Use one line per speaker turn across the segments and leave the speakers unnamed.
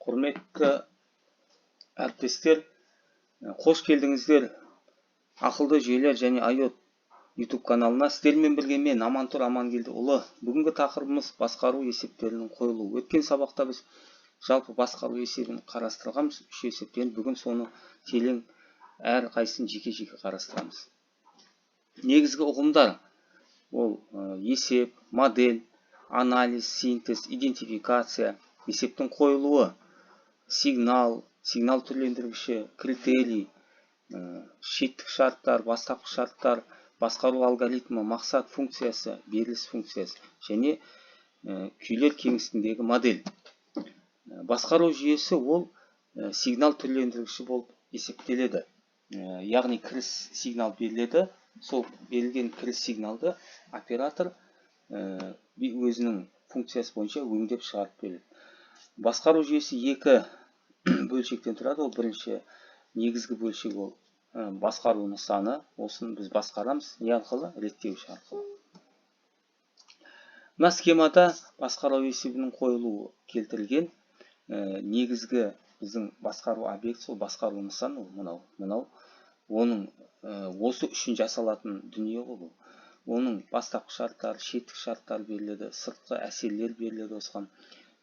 Құрметті әріптестер, қош келдіңіздер ақылды жүйелер және IoT YouTube каналына. Сіздермен бірге мен Амантұр Амангелдіұлы. Бүгінгі тақырыбымыз басқару есептерінің қойылуы. Өткен сабақта біз жалпы басқару есебін қарастырғанбыз, 3 есептен. Бүгін соны терең әрқайсысын жеке-жеке қарастырамыз. Негізгі ұғымдар ол есеп, модель, анализ, синтез, идентификация, есептің қойылуы, сигнал түрлендіргіші, критерий, шеттік шарттар, бастапқы шарттар, басқару алгоритмі, мақсат функциясы, беріліс функциясы және күйлер кеңістігіндегі модель. Басқару жүйесі ол сигнал түрлендіргіші болып есептеледі. Яғни кіріс сигнал беріледі. Сол берілген кіріс сигналды оператор өзінің функциясы бойынша өңдеп шығарып береді. Басқару жүйесі екі бөлшектен тұрады. Ол бірінші негізгі бөлшек ол басқару нысаны. Осын біз басқарамыз не арқылы? Реттеуіш арқылы. Мына схемада басқару есебінің қойылуы келтірілген. Негізгі біздің басқару объектісі ол басқару нысаны. Мынау. Оның осы үшін жасалатын дүние ол. Оның бастапқы шарттар, шеттік шарттар беріледі, сыртқы әсерлер беріледі, осыған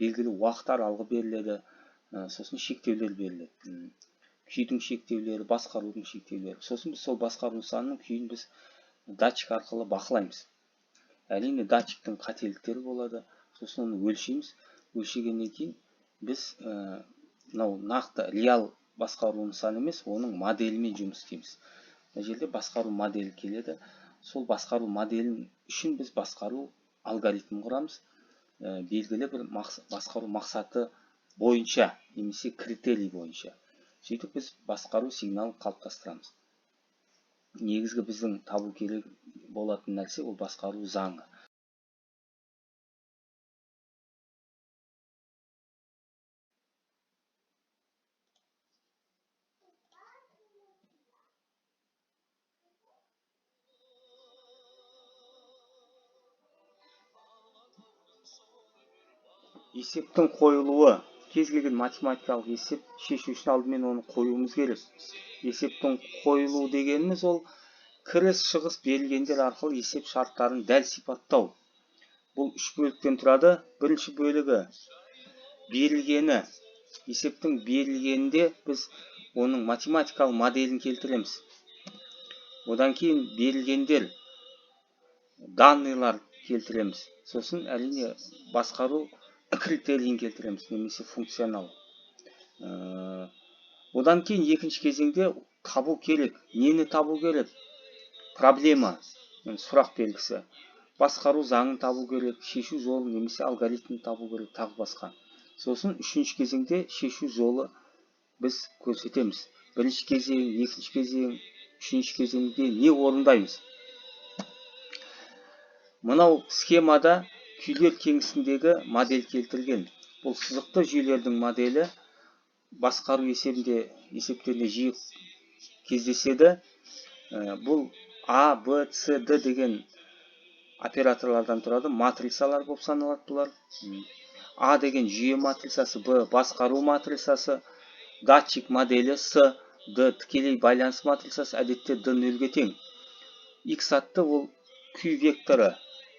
белгілі уақыт аралығы беріледі, сосын шектеулер беріледі. Күйдің шектеулері, басқарудың шектеулері. Сосын біз сол басқару нысанының күйін біз датчик арқылы бақылаймыз. Әрине датчиктің қателіктері болады. Сосын оны өлшейміз. Өлшегеннен кейін біз нақты реал басқару нысаны емес, оның моделімен жұмыс істейміз. Мына жерде басқару моделі келеді. Сол басқару моделін үшін біз басқару алгоритмін құрамыз. Белгілі бір басқару мақсаты бойынша, немесе критерий бойынша. Сөйтіп біз басқару сигналын қалыптастырамыз. Негізгі біздің табу керек болатын нәрсе ол басқару заңы. Есептің қойылуы. Кез келген математикалық есеп шешу үшін алдымен оны қоюымыз керек. Есептің қойылуы дегеніміз ол кіріс шығыс берілгендер арқылы есеп шарттарын дәл сипаттау. Бұл үш бөліктен тұрады. Бірінші бөлігі берілгені. Есептің берілгенінде біз оның математикалық моделін келтіреміз. Одан кейін берілгендер, данныйлар келтіреміз. Сосын әрине басқару критерийін келтіреміз, немесе функционал. Одан кейін екінші кезеңде табу керек. Нені табу керек? Проблема, сұрақ белгісі. Басқару заңын табу керек, шешу жолын немесе алгоритмін табу керек, тағы басқа. Сосын үшінші кезеңде шешу жолы біз көрсетеміз. Бірінші кезең, екінші кезең, үшінші кезеңде не орындаймыз? Мынау схемада күйлер кеңістігіндегі модель келтірілген. Бұл сызықты жүйелердің моделі басқару есептерінде жиі кездеседі. Бұл А, Б, С, Д деген операторлардан тұрады. Матрицалар болып саналады бұлар. А деген жүйе матрицасы, Б басқару матрицасы, датчик моделі, С, Д тікелей байланыс матрицасы, әдетте Д нөлге тең. X атты ол күй векторы.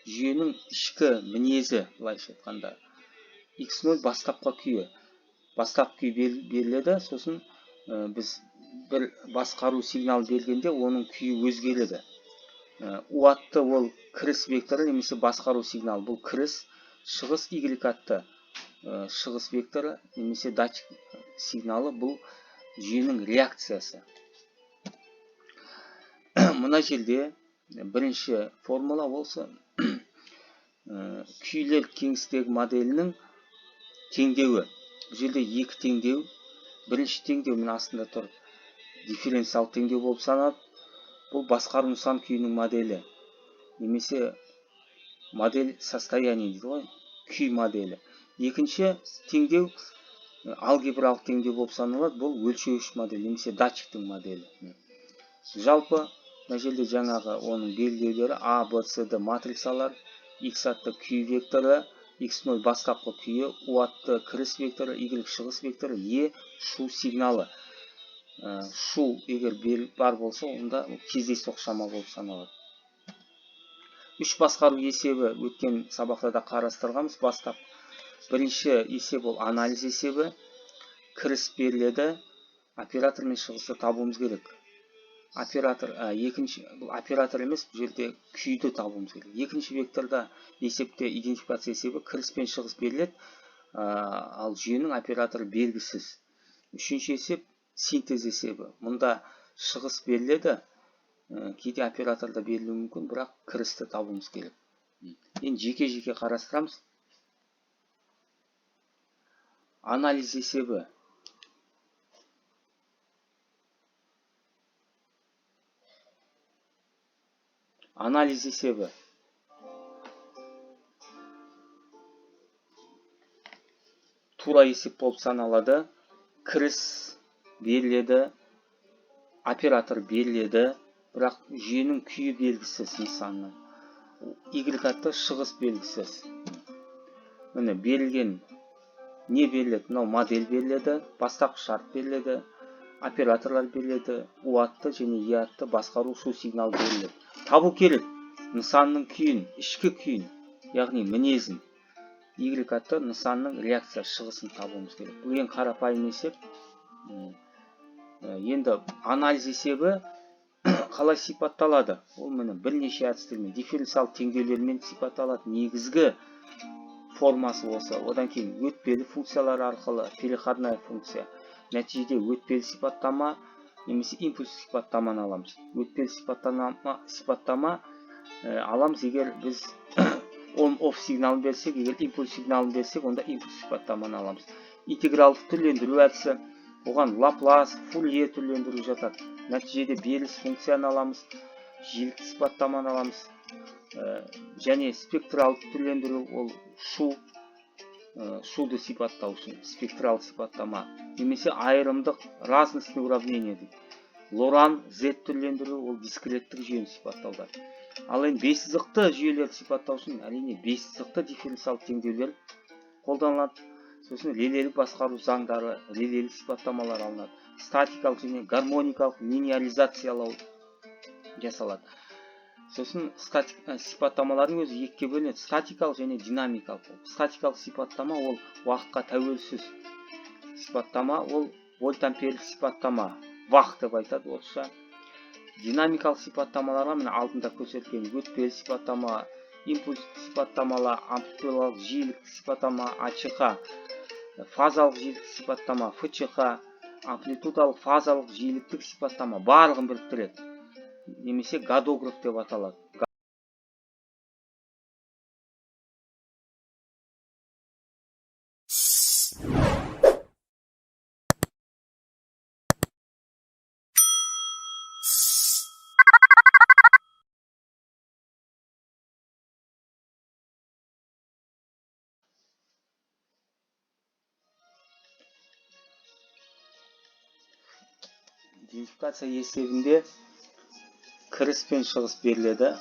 Жүйенің ішкі мінезі, былайша айтқанда. X0 бастапқы күйі. Бастапқы күй беріледі, сосын біз бір басқару сигнал бергенде оның күйі өзгереді. U атты ол кіріс векторы, немесе басқару сигнал. Бұл кіріс, шығыс Y атты шығыс векторы, немесе датчик сигналы, бұл жүйенің реакциясы. Мына жерде бірінші формула болса күйлер кеңістігі моделінің теңдеуі. Бұл жерде екі теңдеу. Бірінші теңдеу мен астында тұр дифференциал теңдеу болып саналады. Бұл басқару нысан күйінің моделі. Немесе модель состояния дейді ғой, күй моделі. Екінші теңдеу алгебралық теңдеу болып саналады. Бұл өлшеуіш модель, немесе датчиктің моделі. Жалпы мына жерде жаңағы оның белгілеулері А, Б, С, Д матрицалар, X атты күй векторы, x0 бастапқы күйі, u атты кіріс векторы, y шығыс векторы, e шу сигналы. Шу егер бар болса, онда кездейсоқ шама болып саналады. Үш басқару есебі өткен сабақта да қарастырғанбыз. Бастап бірінші есеп ол анализ есебі. Кіріс беріледі, оператор мен шығысты табуымыз керек. Екінші оператор емес, бұл жерде күйді табуымыз керек. Екінші векторда есепте идентификация есебі кіріс пен шығыс беріледі, ал жүйенің операторы белгісіз. Үшінші есеп синтез есебі. Мұнда шығыс беріледі, кейде операторда берілуі мүмкін, бірақ кірісті табуымыз керек. Енді жеке-жеке қарастырамыз. Анализ есебі. Анализ есебі. Тура есеп болып саналады. Кіріс беріледі, оператор беріледі, бірақ жүйенің күйі белгісіз нысанның. Y атты шығыс белгісіз. Міне берілген не беріледі? Мынау модель беріледі, бастапқы шарт беріледі, операторлар беріледі, U атты және E атты басқару шу сигнал беріледі. Табу керек нысанның күйін, ішкі күйін, яғни мінезін. Y атты нысанның реакция шығысын табуымыз керек. Бұл ең қарапайым есеп. Енді анализ есебі қалай сипатталады? Ол міне бірнеше әдістермен, дифференциал теңдеулермен сипатталады. Негізгі формасы осы. Одан кейін өтпелі функциялар арқылы, переходная функция. Нәтижеде өтпелі сипаттама немесе импульс сипаттаманы аламыз. Өтпелі сипаттама аламыз, егер біз on-off сигналын берсек, егер импульс сигналын берсек, онда импульс сипаттаманы аламыз. Интегралды түрлендіру әдісі, оған Лаплас, Фурье түрлендіру жатады. Нәтижеде беріліс функцияны аламыз, жиілікті сипаттаманы аламыз. Және спектралды түрлендіру, ол шуды сипаттау үшін спектралды сипаттама. Немесе айырымдық разностный уравнение дейді. Лоран, Z түрлендіру, ол дискреттік жүйені сипаттауда. Ал енді бессызықты жүйелерді сипаттау үшін әрине бессызықты дифференциал теңдеулер қолданылады. Сосын релелік басқару заңдары, релелік сипаттамалар алынады. Статикалық және гармоникалық линеаризациялау жасалады. Сосын сипаттамалардың өзі екіге бөлінеді. Статикалық және динамикалық. Статикалық сипаттама ол уақытқа тәуелсіз сипаттама, ол вольтамперлік сипаттама, вақ деп айтады орысша. Динамикалық сипаттамаларға міне алдында көрсеткен өтпелі сипаттама, импульс сипаттамалар, амплитудалық жиілікті сипаттама АЧХ, фазалық жиілікті сипаттама ФЧХ, амплитудалық фазалық жиіліктік сипаттама барлығын біріктіреді. Немесе гадограф деп аталады. Идентификация есебінде кіріс пен шығыс беріледі.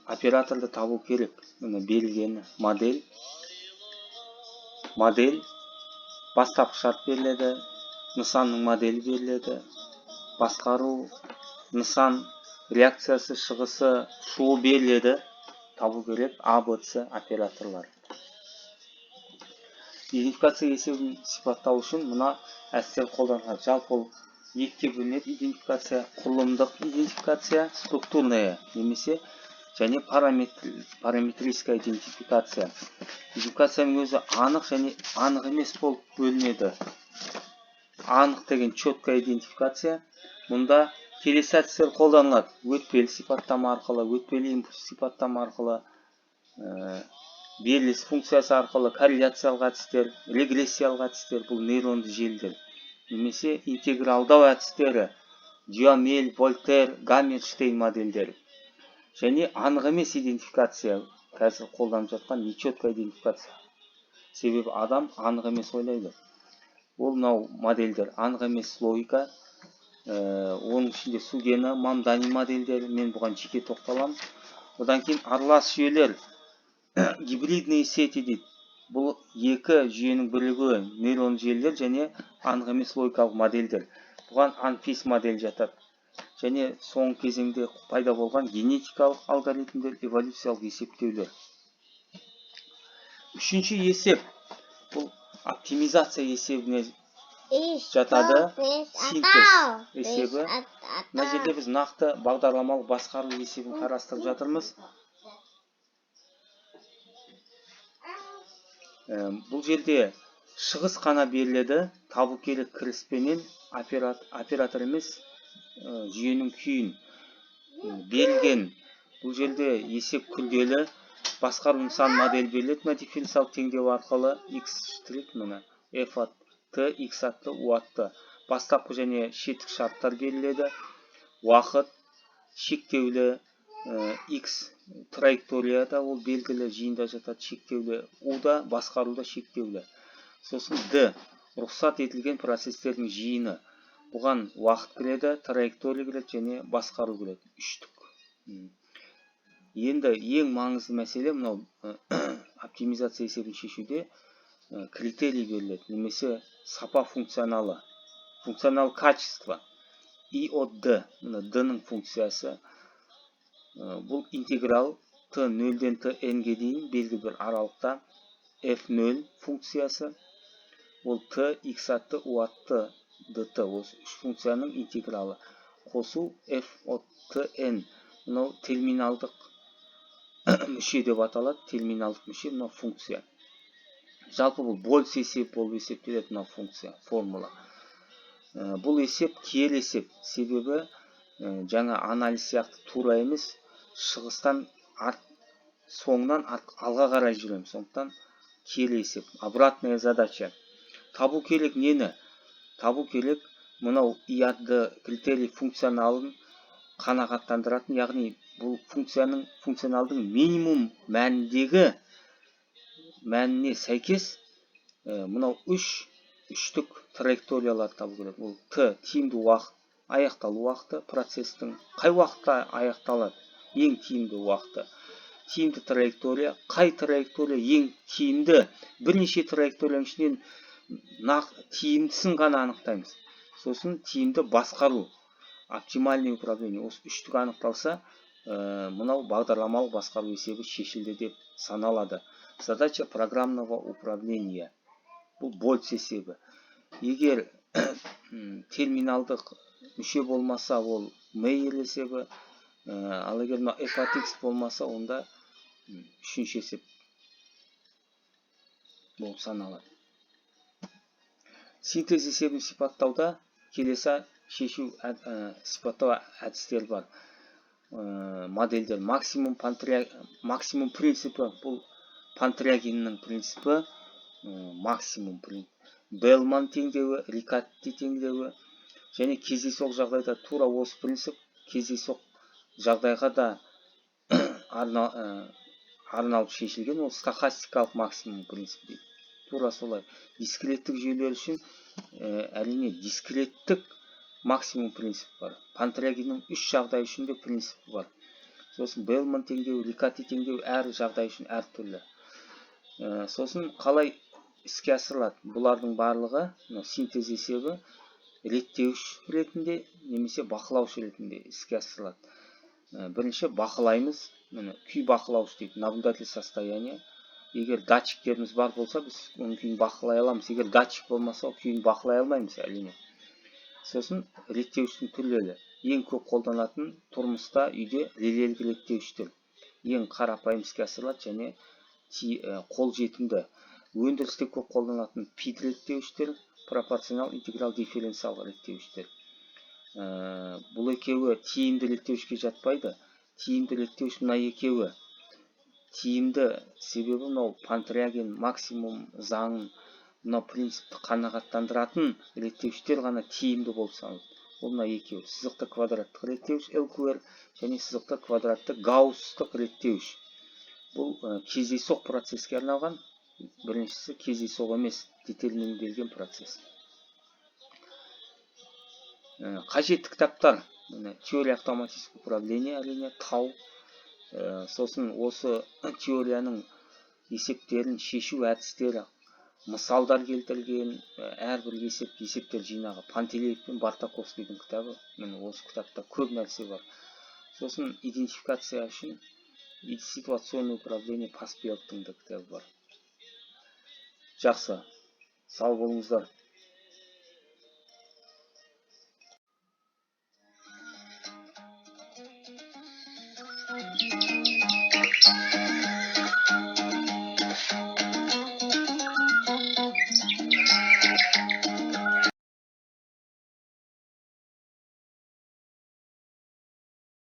Операторды табу керек. Міне берілгені модель, бастапқы шарт беріледі, нысанның моделі беріледі, басқару, нысан, реакциясы, шығысы, шуы беріледі. Табу керек АБЦ операторлар. Идентификация есебін сипаттау үшін мына әдістер қолданылады. Жалпы ол екіге бөлінеді. Идентификация, құрылымдық идентификация, структурная немесе және параметрическая идентификация. Идентификацияның өзі анық және анық емес болып бөлінеді. Анық деген четкая идентификация. Мұнда келесі әдістер қолданылады. Өтпелі сипаттама арқылы, өтпелі импульс сипаттама арқылы, беріліс функциясы арқылы, корреляциялық әдістер, регрессиялық әдістер, бұл нейронды желілер. Немесе интегралдау әдістері, Дюамель, Вольтер, Гаммерштейн модельдері. Және анық емес идентификация, қазір қолданып жатқан нечетка идентификация. Себебі адам анық емес ойлайды. Ол мынау модельдер, анық емес логика, оның ішінде Сугена, Мамдани модельдері, мен бұған жеке тоқталамын. Одан кейін аралас жүйелер, гибридные сети дейді. Бұл екі жүйенің бірігуі нейрон желілер және анық емес логикалық модельдер. Бұған анфис модель жатады. Және соңғы кезеңде пайда болған генетикалық алгоритмдер, эволюциялық есептеулер. Үшінші есеп бұл оптимизация есебіне жатады. Синтез есебі. Мына жерде біз нақты бағдарламалық басқару есебін қарастырып жатырмыз. Бұл жерде шығыс қана беріледі. Табу керек кіріспенен оператор емес жүйенің күйін берілген. Бұл жерде есеп күрделі. Басқару нысан модель беріледі. Мына дифференциалдық теңдеу арқылы x', мына f атты, x атты, u атты бастапқы және шеттік шарттар беріледі. Уақыт шектеулі, x траекторияда ол белгілі жиында жатады, шектеулі, u да басқаруда шектеулі. Сосын d рұқсат етілген процестердің жиыны. Бұған уақыт кіреді, траектория кіреді және басқару кіреді. Үштік. Енді ең маңызды мәселе мынау оптимизация есебін шешуде критерий беріледі, немесе сапа функционалы, функционал качество. I от D, D-ның функциясы. Бұл интеграл t0-ден t-n-ге дейін белгілі бір аралықта f0 функциясы. Ол t, x атты, u атты, dt. Осы үш функцияның интегралы. Қосу f от t-n. Мынау терминалдық мүше деп аталады. Терминалдық мүше мынау функция. Жалпы бұл больц есеп болып есептеледі мынау функция, формула. Бұл есеп киелі есеп. Себебі жаңа анализ сияқты тура емес, шығыстан соңынан алға қарай жүреміз. Сондықтан киелі есеп. Обратная задача. Табу керек нені? Табу керек мынау I от D критерий функционалын қанағаттандыратын, яғни бұл функционалдың минимум мәніне сәйкес мынау үштік траекториялар табу керек. Ол t тиімді уақыт, аяқталу уақыты, процестің қай уақытта аяқталады? Ең тиімді уақыты. Тиімді траектория, қай траектория ең тиімді? Бірнеше траекторияның ішінен тиімдісін ғана анықтаймыз. Сосын тиімді басқару, оптимальный управление. Осы үштік анықталса, мынау бағдарламалық басқару есебі шешілді деп саналады. Задача программного управления. Бұл больц есебі. Егер терминалдық мүше болмаса, ол Мейер есебі. Ал егер f от x болмаса, онда үшінші есеп болып саналады. Синтез есебін сипаттауда келесі шешу сипаттау әдістер бар. Модельдер максимум принципі, бұл Пантрягиннің принципі, максимум принципі. Белман теңдеуі, Рикатти теңдеуі, және кездейсоқ жағдайда тура осы принцип кездейсоқ жағдайға да арналып шешілген, ол стохастикалық максимум принцип дейді. Тура солай. Дискреттік жүйелер үшін әрине дискреттік максимум принцип бар. Пантрягиннің үш жағдай үшін де принципі бар. Сосын Белман теңдеуі, Рикатти теңдеуі әр жағдай үшін әр түрлі. Сосын қалай іске асырылады? Бұлардың барлығы синтез есебі реттеуіш ретінде немесе бақылаушы ретінде іске асырылады. Бірінші бақылаймыз, күй бақылаушы дейді, наблюдатель состояния. Егер датчиктеріміз бар болса, біз оның күйін бақылай аламыз. Егер датчик болмаса, күйін бақылай алмаймыз әрине. Сосын реттеуіштің түрлері. Ең көп қолданатын тұрмыста үйде релелік реттеуіштер. Ең қарапайым іске асырылады және қол жетімді. Өндірісте көп қолданатын пид реттеуіштер, пропорционал интеграл дифференциал реттеуіштер. Бұл екеуі тиімді реттеуішке жатпайды. Тиімді реттеуіш мына екеуі. Тиімді себебі мынау Пантрягин максимум заңын, мынау принципті қанағаттандыратын реттеуіштер ғана тиімді болып саналады. Ол мына екеуі. Сызықты квадраттық реттеуіш LQR және сызықты квадратты гаусстық реттеуіш. Бұл кездейсоқ процеске арналған. Біріншісі кездейсоқ емес, детерминделген процесс. Қажетті кітаптар. Теория автоматического управления, әрине, тау. Сосын осы теорияның есептерін шешу әдістері, мысалдар келтірген әрбір есептер жинағы Пантелеев пен Бартаковскийдің кітабы. Міне осы кітапта көп нәрсе бар. Сосын идентификация үшін ситуационное управление Паспеловтың да кітабы бар. Жақсы, сау болыңыздар.